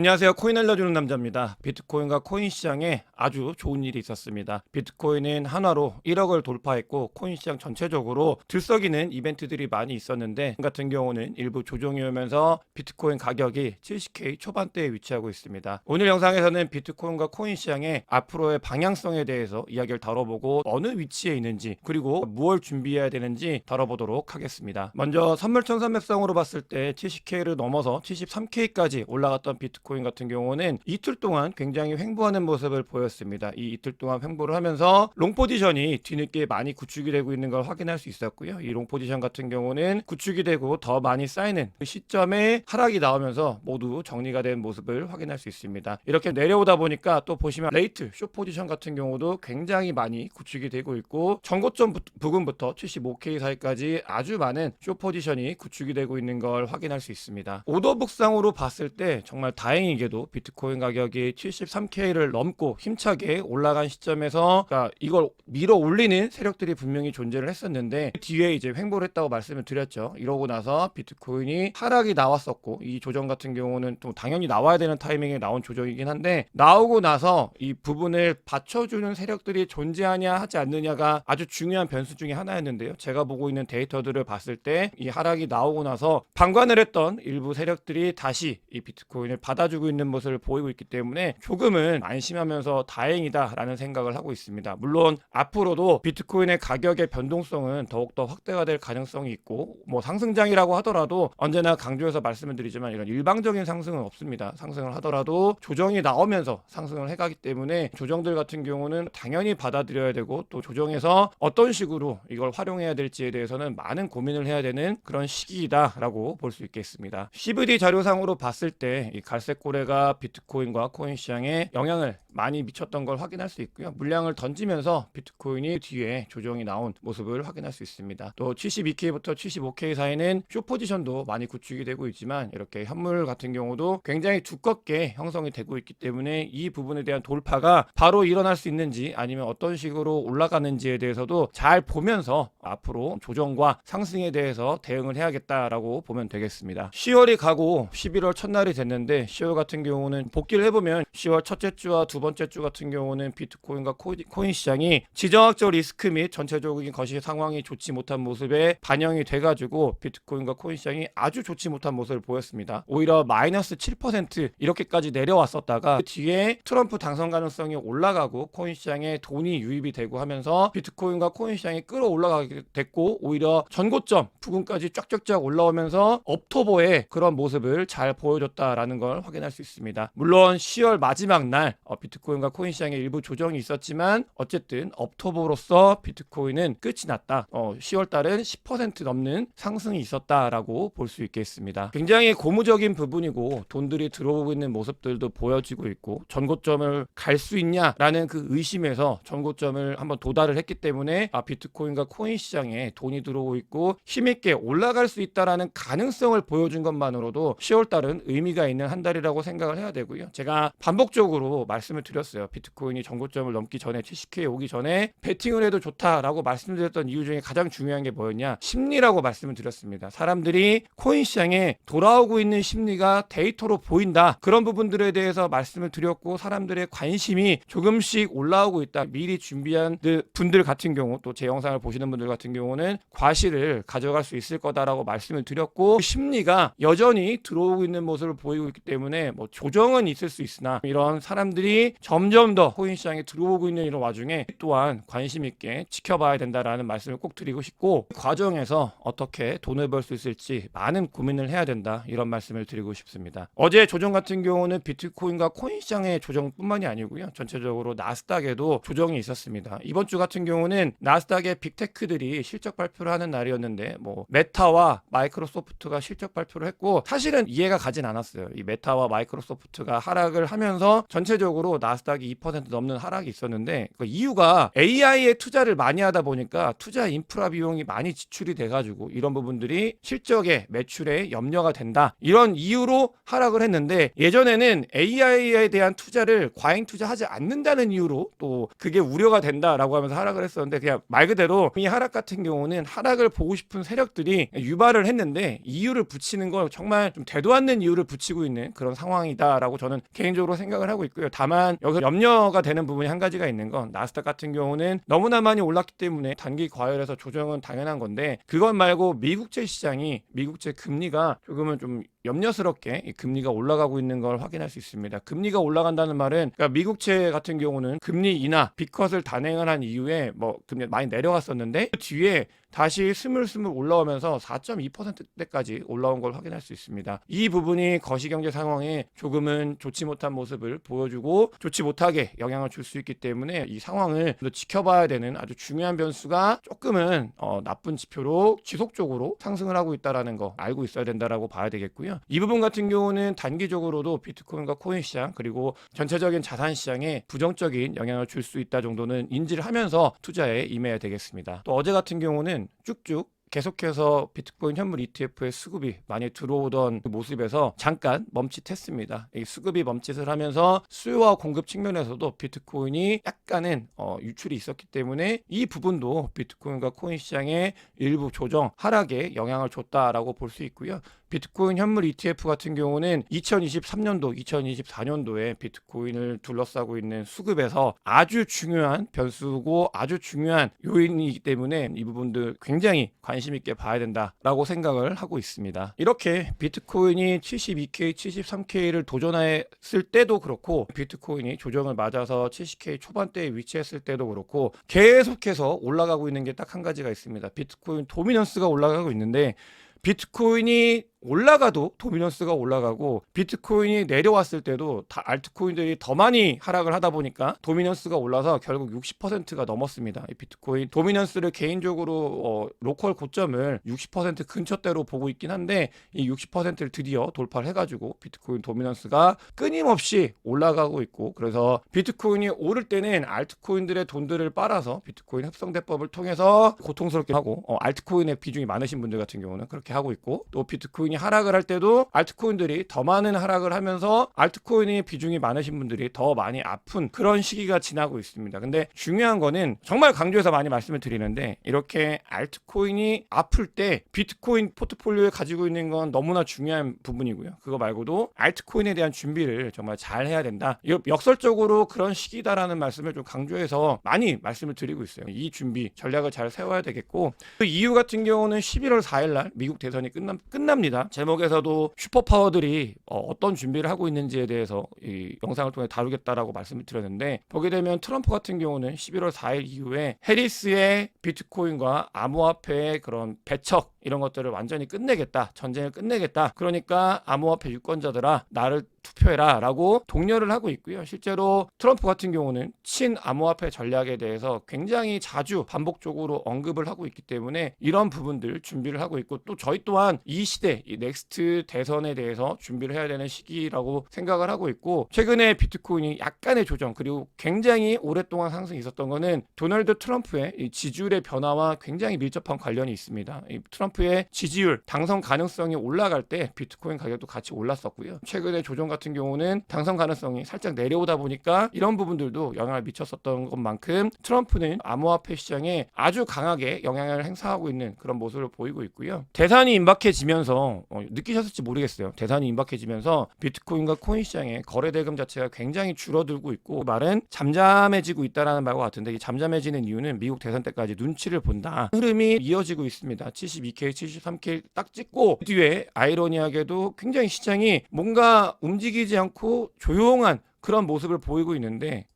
안녕하세요. 코인 알려주는 남자입니다. 비트코인과 코인 시장에 아주 좋은 일이 있었습니다. 비트코인은 한화로 1억을 돌파했고 코인 시장 전체적으로 들썩이는 이벤트들이 많이 있었는데 같은 경우는 일부 조정이 오면서 비트코인 가격이 70K 초반대에 위치하고 있습니다. 오늘 영상에서는 비트코인과 코인 시장의 앞으로의 방향성에 대해서 이야기를 다뤄보고 어느 위치에 있는지 그리고 무엇을 준비해야 되는지 다뤄보도록 하겠습니다. 먼저 선물 1300성으로 봤을 때 70K를 넘어서 73K까지 올라갔던 비트코인 같은 경우는 이틀 동안 굉장히 횡보하는 모습을 보였습니다. 이 이틀 동안 횡보를 하면서 롱 포지션이 뒤늦게 많이 구축이 되고 있는 걸 확인할 수 있었고요. 이 롱 포지션 같은 경우는 구축이 되고 더 많이 쌓이는 그 시점에 하락이 나오면서 모두 정리가 된 모습을 확인할 수 있습니다. 이렇게 내려오다 보니까 또 보시면 레이트 숏 포지션 같은 경우도 굉장히 많이 구축이 되고 있고 전고점 부근부터 75K 사이까지 아주 많은 숏 포지션이 구축이 되고 있는 걸 확인할 수 있습니다. 오더북상으로 봤을 때 정말 다행히게도 비트코인 가격이 73K를 넘고 힘차게 올라간 시점에서 이걸 밀어 올리는 세력들이 분명히 존재를 했었는데 뒤에 이제 횡보를 했다고 말씀을 드렸죠. 이러고 나서 비트코인이 하락이 나왔었고 이 조정 같은 경우는 또 당연히 나와야 되는 타이밍에 나온 조정이긴 한데 나오고 나서 이 부분을 받쳐주는 세력들이 존재하냐 하지 않느냐가 아주 중요한 변수 중에 하나였는데요. 제가 보고 있는 데이터들을 봤을 때 이 하락이 나오고 나서 방관을 했던 일부 세력들이 다시 이 비트코인을 받아주고 있는 모습을 보이고 있기 때문에 조금은 안심하면서 다행이다라는 생각을 하고 있습니다. 물론 앞으로도 비트코인의 가격의 변동성은 더욱더 확대가 될 가능성이 있고 뭐 상승장이라고 하더라도 언제나 강조해서 말씀을 드리지만 이런 일방적인 상승은 없습니다. 상승을 하더라도 조정이 나오면서 상승을 해가기 때문에 조정들 같은 경우는 당연히 받아들여야 되고 또 조정에서 어떤 식으로 이걸 활용해야 될지에 대해서는 많은 고민을 해야 되는 그런 시기이다라고 볼 수 있겠습니다. CVD 자료상으로 봤을 때 이 갈색 고래가 비트코인과 코인 시장에 영향을 많이 미쳤던 걸 확인할 수 있고요. 물량을 던지면서 비트코인이 뒤에 조정이 나온 모습을 확인할 수 있습니다. 또 72K부터 75K 사이는 숏 포지션도 많이 구축이 되고 있지만 이렇게 현물 같은 경우도 굉장히 두껍게 형성이 되고 있기 때문에 이 부분에 대한 돌파가 바로 일어날 수 있는지 아니면 어떤 식으로 올라가는지에 대해서도 잘 보면서 앞으로 조정과 상승에 대해서 대응을 해야겠다라고 보면 되겠습니다. 10월이 가고 11월 첫날이 됐는데 10월 같은 경우는 복귀를 해보면 10월 첫째 주와 두 번째 주 같은 경우는 비트코인과 코인 시장이 지정학적 리스크 및 전체적인 거시 상황이 좋지 못한 모습에 반영이 돼가지고 비트코인과 코인 시장이 아주 좋지 못한 모습을 보였습니다. 오히려 마이너스 7% 이렇게까지 내려왔었다가 그 뒤에 트럼프 당선 가능성이 올라가고 코인 시장에 돈이 유입이 되고 하면서 비트코인과 코인 시장이 끌어올라가게 됐고 오히려 전고점 부근까지 쫙쫙쫙 올라오면서 업토버의 그런 모습을 잘 보여줬다라는 걸 확인할 수 있습니다. 물론 10월 마지막 날 비트코인과 코인 시장에 일부 조정이 있었지만 어쨌든 업토버로서 비트코인은 끝이 났다. 10월 달은 10% 넘는 상승이 있었다라고 볼 수 있겠습니다. 굉장히 고무적인 부분이고 돈들이 들어오고 있는 모습들도 보여지고 있고 전고점을 갈 수 있냐라는 그 의심에서 전고점을 한번 도달을 했기 때문에 비트코인과 코인 시장에 돈이 들어오고 있고 힘있게 올라갈 수 있다라는 가능성을 보여준 것만으로도 10월 달은 의미가 있는 한 달이라고 생각을 해야 되고요. 제가 반복적으로 말씀을 드렸어요. 비트코인이 전고점을 넘기 전에 70K에 오기 전에 베팅을 해도 좋다라고 말씀드렸던 이유 중에 가장 중요한 게 뭐였냐? 심리라고 말씀을 드렸습니다. 사람들이 코인 시장에 돌아오고 있는 심리가 데이터로 보인다. 그런 부분들에 대해서 말씀을 드렸고 사람들의 관심이 조금씩 올라오고 있다. 미리 준비한 분들 같은 경우 또 제 영상을 보시는 분들 같은 경우는 과실을 가져갈 수 있을 거다라고 말씀을 드렸고 그 심리가 여전히 들어오고 있는 모습을 보이고 있기 때문에 뭐 조정은 있을 수 있으나 이런 사람들이 점점 더 코인 시장에 들어오고 있는 이런 와중에 또한 관심 있게 지켜봐야 된다라는 말씀을 꼭 드리고 싶고 그 과정에서 어떻게 돈을 벌 수 있을지 많은 고민을 해야 된다 이런 말씀을 드리고 싶습니다. 어제 조정 같은 경우는 비트코인과 코인 시장의 조정뿐만이 아니고요. 전체적으로 나스닥에도 조정이 있었습니다. 이번 주 같은 경우는 나스닥의 빅테크들이 실적 발표를 하는 날이었는데 뭐 메타와 마이크로소프트가 실적 발표를 했고 사실은 이해가 가진 않았어요. 이 메타와 마이크로소프트가 하락을 하면서 전체적으로 나스닥이 2% 넘는 하락이 있었는데 그 이유가 AI에 투자를 많이 하다 보니까 투자 인프라 비용이 많이 지출이 돼가지고 이런 부분들이 실적에 매출에 염려가 된다. 이런 이유로 하락을 했는데 예전에는 AI에 대한 투자를 과잉 투자하지 않는다는 이유로 또 그게 우려가 된다라고 하면서 하락을 했었는데 그냥 말 그대로 이 하락 같은 경우는 하락을 보고 싶은 세력들이 유발을 했는데 이유를 붙이는 거 정말 좀 되도 않는 이유를 붙이고 있는 그런 그런 상황이다라고 저는 개인적으로 생각을 하고 있고요. 다만 여기서 염려가 되는 부분이 한 가지가 있는 건 나스닥 같은 경우는 너무나 많이 올랐기 때문에 단기 과열에서 조정은 당연한 건데 그것 말고 미국채 시장이 미국채 금리가 조금은 좀 염려스럽게 이 금리가 올라가고 있는 걸 확인할 수 있습니다. 금리가 올라간다는 말은 그러니까 미국채 같은 경우는 금리 인하, 빅컷을 단행을 한 이후에 뭐 금리 많이 내려갔었는데 그 뒤에 다시 스물스물 올라오면서 4.2%대까지 올라온 걸 확인할 수 있습니다. 이 부분이 거시경제 상황에 조금은 좋지 못한 모습을 보여주고 좋지 못하게 영향을 줄 수 있기 때문에 이 상황을 지켜봐야 되는 아주 중요한 변수가 조금은 나쁜 지표로 지속적으로 상승을 하고 있다는 거 알고 있어야 된다라고 봐야 되겠고요. 이 부분 같은 경우는 단기적으로도 비트코인과 코인 시장 그리고 전체적인 자산 시장에 부정적인 영향을 줄 수 있다 정도는 인지를 하면서 투자에 임해야 되겠습니다. 또 어제 같은 경우는 쭉쭉 계속해서 비트코인 현물 ETF의 수급이 많이 들어오던 모습에서 잠깐 멈칫했습니다. 이 수급이 멈칫을 하면서 수요와 공급 측면에서도 비트코인이 약간은 유출이 있었기 때문에 이 부분도 비트코인과 코인 시장의 일부 조정, 하락에 영향을 줬다라고 볼 수 있고요. 비트코인 현물 ETF 같은 경우는 2023년도, 2024년도에 비트코인을 둘러싸고 있는 수급에서 아주 중요한 변수고 아주 중요한 요인이기 때문에 이 부분들 굉장히 관심 있게 봐야 된다라고 생각을 하고 있습니다. 이렇게 비트코인이 72K, 73K를 도전했을 때도 그렇고 비트코인이 조정을 맞아서 70K 초반대에 위치했을 때도 그렇고 계속해서 올라가고 있는 게 딱 한 가지가 있습니다. 비트코인 도미넌스가 올라가고 있는데 비트코인이 올라가도 도미넌스가 올라가고 비트코인이 내려왔을 때도 다 알트코인들이 더 많이 하락을 하다 보니까 도미넌스가 올라서 결국 60%가 넘었습니다. 이 비트코인 도미넌스를 개인적으로 로컬 고점을 60% 근처대로 보고 있긴 한데 이 60%를 드디어 돌파를 해가지고 비트코인 도미넌스가 끊임없이 올라가고 있고 그래서 비트코인이 오를 때는 알트코인들의 돈들을 빨아서 비트코인 합성대법을 통해서 고통스럽게 하고 알트코인의 비중이 많으신 분들 같은 경우는 그렇게 하고 있고 또 비트코인이 하락을 할 때도 알트코인들이 더 많은 하락을 하면서 알트코인의 비중이 많으신 분들이 더 많이 아픈 그런 시기가 지나고 있습니다. 근데 중요한 거는 정말 강조해서 많이 말씀을 드리는데 이렇게 알트코인이 아플 때 비트코인 포트폴리오에 가지고 있는 건 너무나 중요한 부분이고요. 그거 말고도 알트코인에 대한 준비를 정말 잘 해야 된다. 역설적으로 그런 시기다라는 말씀을 좀 강조해서 많이 말씀을 드리고 있어요. 이 준비 전략을 잘 세워야 되겠고 그 이유 같은 경우는 11월 4일 날 미국 대선이 끝납니다. 제목에서도 슈퍼파워들이 어떤 준비를 하고 있는지에 대해서 이 영상을 통해 다루겠다라고 말씀을 드렸는데 보게 되면 트럼프 같은 경우는 11월 4일 이후에 해리스의 비트코인과 암호화폐의 그런 배척 이런 것들을 완전히 끝내겠다. 전쟁을 끝내겠다. 그러니까 암호화폐 유권자들아 나를 투표해라 라고 독려를 하고 있고요. 실제로 트럼프 같은 경우는 친암호화폐 전략에 대해서 굉장히 자주 반복적으로 언급을 하고 있기 때문에 이런 부분들 준비를 하고 있고 또 저희 또한 이 시대 이 넥스트 대선에 대해서 준비를 해야 되는 시기라고 생각을 하고 있고 최근에 비트코인이 약간의 조정 그리고 굉장히 오랫동안 상승이 있었던 거는 도널드 트럼프의 이 지지율의 변화와 굉장히 밀접한 관련이 있습니다. 이 트럼프의 지지율 당선 가능성이 올라갈 때 비트코인 가격도 같이 올랐었고요. 최근에 조정 같은 경우는 당선 가능성이 살짝 내려오다 보니까 이런 부분들도 영향을 미쳤었던 것만큼 트럼프는 암호화폐 시장에 아주 강하게 영향을 행사하고 있는 그런 모습을 보이고 있고요. 대산이 임박해지면서 느끼셨을지 모르겠어요. 대산이 임박해지면서 비트코인과 코인 시장의 거래 대금 자체가 굉장히 줄어들고 있고 그 말은 잠잠해지고 있다라는 말과 같은데 이 잠잠해지는 이유는 미국 대선 때까지 눈치를 본다. 흐름이 이어지고 있습니다. 72K, 73K 딱 찍고 그 뒤에 아이러니하게도 굉장히 시장이 뭔가 움직이지 않고 조용한 그런 모습을 보이고 있는데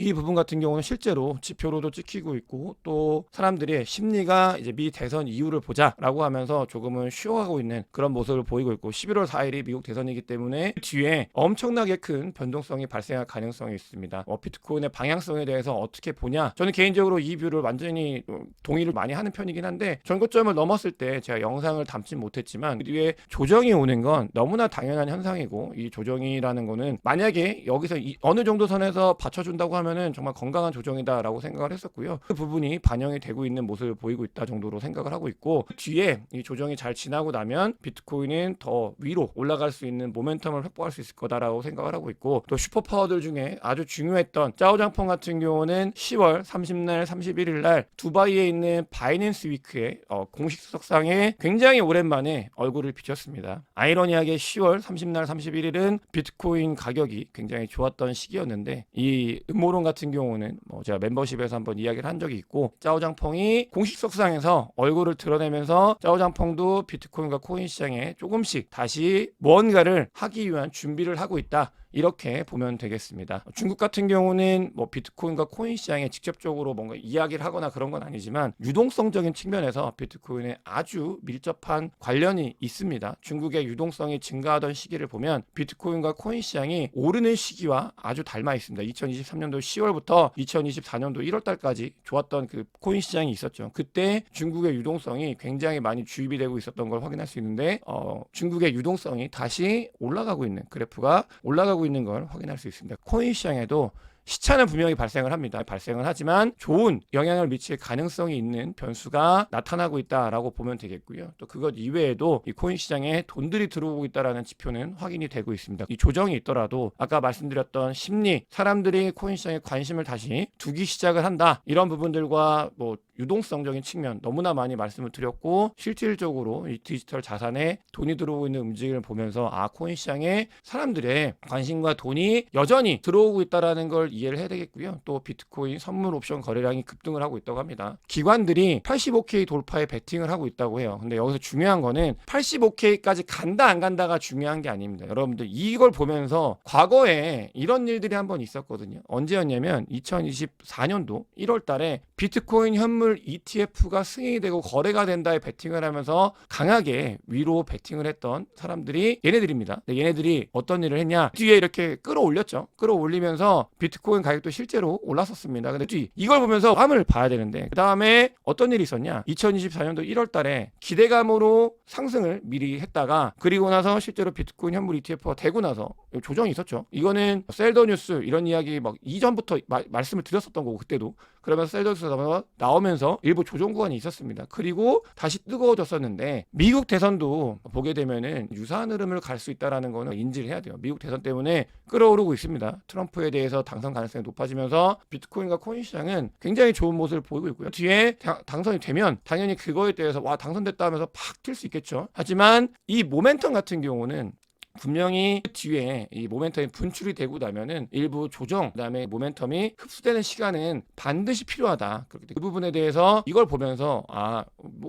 이 부분 같은 경우는 실제로 지표로도 찍히고 있고 또 사람들의 심리가 이제 미 대선 이후를 보자라고 하면서 조금은 쉬어가고 있는 그런 모습을 보이고 있고 11월 4일이 미국 대선이기 때문에 뒤에 엄청나게 큰 변동성이 발생할 가능성이 있습니다. 비트코인의 방향성에 대해서 어떻게 보냐? 저는 개인적으로 이 뷰를 완전히 동의를 많이 하는 편이긴 한데 전고점을 넘었을 때 제가 영상을 담지 못했지만 그 뒤에 조정이 오는 건 너무나 당연한 현상이고 이 조정이라는 거는 만약에 여기서 어느 정도 선에서 받쳐준다고 하면 보면은 정말 건강한 조정이다라고 생각을 했었고요. 그 부분이 반영이 되고 있는 모습을 보이고 있다 정도로 생각을 하고 있고, 뒤에 이 조정이 잘 지나고 나면 비트코인은 더 위로 올라갈 수 있는 모멘텀을 확보할 수 있을 거다라고 생각을 하고 있고, 또 슈퍼파워들 중에 아주 중요했던 짜오장펑 같은 경우는 10월 30날 31일 날 두바이에 있는 바이낸스 위크의 공식 수석상에 굉장히 오랜만에 얼굴을 비쳤습니다. 아이러니하게 10월 30날 31일은 비트코인 가격이 굉장히 좋았던 시기였는데, 이 음모론 같은 경우는 제가 멤버십에서 한번 이야기를 한 적이 있고, 짜오장펑이 공식 석상에서 얼굴을 드러내면서 짜오장펑도 비트코인과 코인 시장에 조금씩 다시 무언가를 하기 위한 준비를 하고 있다, 이렇게 보면 되겠습니다. 중국 같은 경우는 비트코인과 코인 시장에 직접적으로 뭔가 이야기를 하거나 그런 건 아니지만 유동성적인 측면에서 비트코인에 아주 밀접한 관련이 있습니다. 중국의 유동성이 증가하던 시기를 보면 비트코인과 코인 시장이 오르는 시기와 아주 닮아 있습니다. 2023년도 10월부터 2024년도 1월달까지 좋았던 그 코인 시장이 있었죠. 그때 중국의 유동성이 굉장히 많이 주입이 되고 있었던 걸 확인할 수 있는데, 중국의 유동성이 다시 올라가고 있는, 그래프가 올라가고 있는 걸 확인할 수 있습니다. 코인 시장에도 시차는 분명히 발생을 합니다. 발생을 하지만 좋은 영향을 미칠 가능성이 있는 변수가 나타나고 있다라고 보면 되겠고요. 또 그것 이외에도 이 코인 시장에 돈들이 들어오고 있다라는 지표는 확인이 되고 있습니다. 이 조정이 있더라도 아까 말씀드렸던 심리, 사람들이 코인 시장에 관심을 다시 두기 시작을 한다, 이런 부분들과 유동성적인 측면 너무나 많이 말씀을 드렸고, 실질적으로 이 디지털 자산에 돈이 들어오고 있는 움직임을 보면서 코인 시장에 사람들의 관심과 돈이 여전히 들어오고 있다는 걸 이해를 해야 되겠고요. 또 비트코인 선물 옵션 거래량이 급등을 하고 있다고 합니다. 기관들이 85K 돌파에 베팅을 하고 있다고 해요. 근데 여기서 중요한 거는 85K까지 간다 안 간다가 중요한 게 아닙니다. 여러분들 이걸 보면서 과거에 이런 일들이 한번 있었거든요. 언제였냐면 2024년도 1월 달에 비트코인 현물 ETF가 승인이 되고 거래가 된다에 베팅을 하면서 강하게 위로 베팅을 했던 사람들이 얘네들입니다. 얘네들이 어떤 일을 했냐, 뒤에 이렇게 끌어올렸죠. 끌어올리면서 비트코인 가격도 실제로 올랐었습니다. 근데 이걸 보면서 함을 봐야 되는데, 그 다음에 어떤 일이 있었냐, 2024년도 1월 달에 기대감으로 상승을 미리 했다가, 그리고 나서 실제로 비트코인 현물 ETF가 되고 나서 조정이 있었죠. 이거는 셀더 뉴스 이런 이야기 이전부터 말씀을 드렸었던 거고, 그때도 그러면서 셀더 뉴스 나오면서 일부 조정 구간이 있었습니다. 그리고 다시 뜨거워졌었는데, 미국 대선도 보게 되면은 유사한 흐름을 갈 수 있다라는 거는 인지를 해야 돼요. 미국 대선 때문에 끌어오르고 있습니다. 트럼프에 대해서 당선 가능성이 높아지면서 비트코인과 코인 시장은 굉장히 좋은 모습을 보이고 있고요. 뒤에 당선이 되면 당연히 그거에 대해서 당선됐다 하면서 팍 튈 수 있겠죠. 하지만 이 모멘텀 같은 경우는 분명히 뒤에 이 모멘텀이 분출이 되고 나면은 일부 조정, 그다음에 모멘텀이 흡수되는 시간은 반드시 필요하다. 그 부분에 대해서 이걸 보면서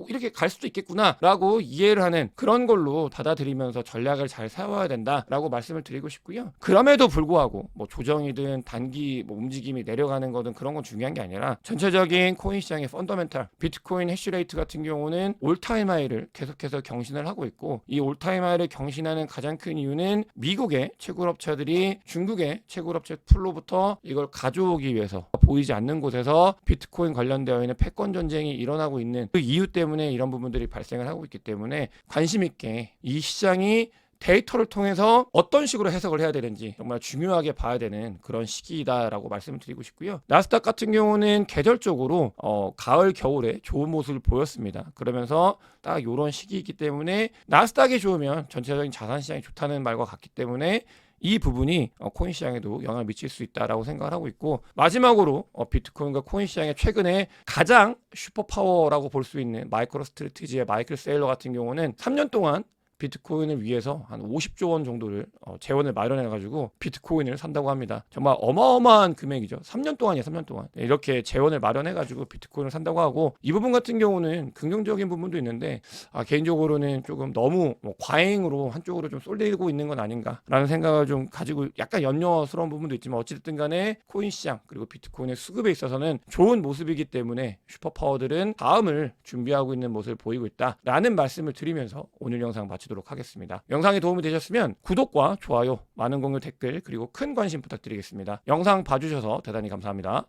이렇게 갈 수도 있겠구나라고 이해를 하는 그런 걸로 받아들이면서 전략을 잘 세워야 된다라고 말씀을 드리고 싶고요. 그럼에도 불구하고 조정이든 단기 움직임이 내려가는 거든 그런 건 중요한 게 아니라, 전체적인 코인 시장의 펀더멘탈, 비트코인 해시레이트 같은 경우는 올타임 하이를 계속해서 경신을 하고 있고, 이 올타임 하이를 경신하는 가장 큰 이유는 미국의 채굴업체들이 중국의 채굴업체 풀로부터 이걸 가져오기 위해서 보이지 않는 곳에서 비트코인 관련되어 있는 패권 전쟁이 일어나고 있는 그 이유 때문에 이런 부분들이 발생을 하고 있기 때문에, 관심 있게 이 시장이 데이터를 통해서 어떤 식으로 해석을 해야 되는지 정말 중요하게 봐야 되는 그런 시기이다라고 말씀을 드리고 싶고요. 나스닥 같은 경우는 계절적으로 가을 겨울에 좋은 모습을 보였습니다. 그러면서 딱 이런 시기이기 때문에 나스닥이 좋으면 전체적인 자산 시장이 좋다는 말과 같기 때문에 이 부분이 코인 시장에도 영향을 미칠 수 있다라고 생각을 하고 있고, 마지막으로 비트코인과 코인 시장의 최근에 가장 슈퍼파워라고 볼 수 있는 마이크로 스트래티지의 마이클 세일러 같은 경우는 3년 동안 비트코인을 위해서 한 50조 원 정도를 재원을 마련해가지고 비트코인을 산다고 합니다. 정말 어마어마한 금액이죠. 3년 동안이에요. 3년 동안. 이렇게 재원을 마련해가지고 비트코인을 산다고 하고, 이 부분 같은 경우는 긍정적인 부분도 있는데, 개인적으로는 조금 너무 과잉으로 한쪽으로 좀 쏠리고 있는 건 아닌가라는 생각을 좀 가지고 약간 염려스러운 부분도 있지만, 어찌됐든 간에 코인 시장 그리고 비트코인의 수급에 있어서는 좋은 모습이기 때문에 슈퍼파워들은 다음을 준비하고 있는 모습을 보이고 있다라는 말씀을 드리면서 오늘 영상 마치도록 하겠습니다. 영상이 도움이 되셨으면 구독과 좋아요, 많은 공유, 댓글, 그리고 큰 관심 부탁드리겠습니다. 영상 봐주셔서 대단히 감사합니다.